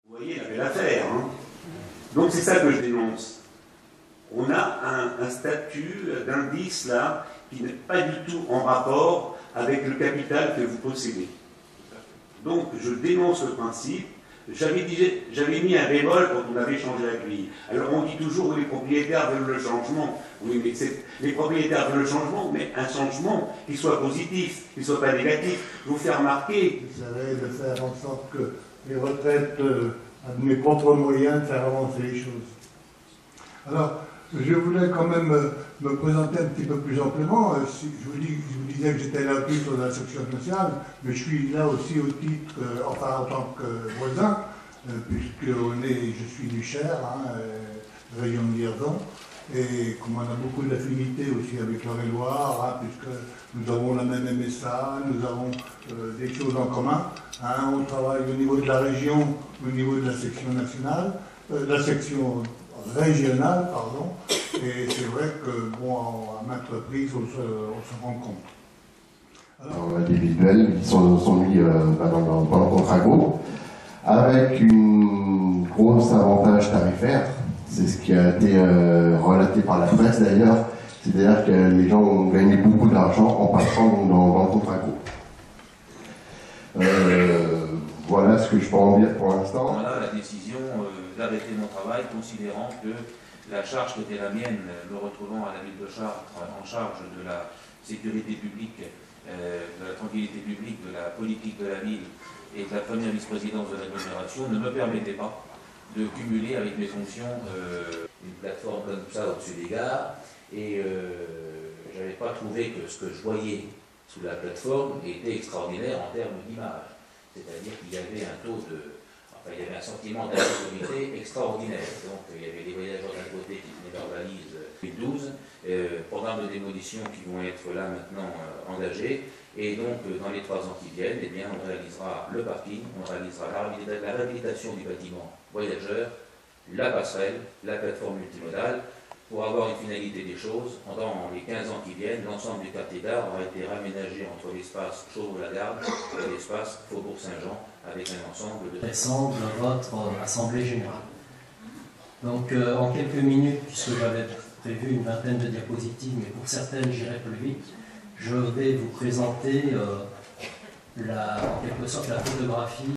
Vous voyez la belle affaire, hein. Donc c'est ça que je dénonce. On a un statut d'indice là qui n'est pas du tout en rapport avec le capital que vous possédez. Donc je dénonce le principe. J'avais mis un bémol quand on avait changé la grille. Alors on dit toujours que les propriétaires veulent le changement. Oui, mais les propriétaires veulent le changement, mais un changement qui soit positif, qui ne soit pas négatif. Je vous fais remarquer. J'essaierai de faire en sorte que les retraites, à mes propres moyens, de faire avancer les choses. Alors, je voulais quand même me présenter un petit peu plus amplement. Je vous disais que j'étais là au titre de la section nationale, mais je suis là aussi au titre, enfin en tant que voisin, puisque je suis du Cher, région de Vierzon, et comme on a beaucoup d'affinités aussi avec l'Eure-et-Loire, puisque nous avons la même MSA, nous avons des choses en commun. On travaille au niveau de la région, au niveau de la section nationale, la section régionale, pardon, et c'est vrai que, bon, à maintes reprises, on se rend compte. Alors, des visuels qui sont mis dans le contrat GO, avec une grosse avantage tarifaire, c'est ce qui a été relaté par la presse d'ailleurs, c'est-à-dire que les gens ont gagné beaucoup d'argent en passant dans le contrat GO. Voilà ce que je peux en dire pour l'instant. Voilà la décision d'arrêter mon travail, considérant que la charge qui était la mienne, me retrouvant à la ville de Chartres en charge de la sécurité publique, de la tranquillité publique, de la politique de la ville et de la première vice-présidence de l'agglomération, ne me permettait pas de cumuler avec mes fonctions une plateforme comme ça au-dessus des gares. Et je n'avais pas trouvé que ce que je voyais sous la plateforme était extraordinaire en termes d'image. C'est-à-dire qu'il y avait un taux de... Enfin, il y avait un sentiment d'insécurité extraordinaire. Donc, il y avait des voyageurs d'un côté qui tenaient leurs valises 2012, programmes de démolition qui vont être là maintenant engagés. Et donc, dans les 3 ans qui viennent, eh bien, on réalisera le parking, on réalisera la réhabilitation du bâtiment voyageur, la passerelle, la plateforme multimodale. Pour avoir une finalité des choses, pendant les 15 ans qui viennent, l'ensemble du quartier d'art aura été raménagé entre l'espace Chauveau-Lagarde et l'espace Faubourg Saint-Jean, avec un ensemble de... Descendre votre Assemblée Générale. Donc en quelques minutes, puisque j'avais prévu une vingtaine de diapositives, mais pour certaines j'irai plus vite, je vais vous présenter en quelque sorte la photographie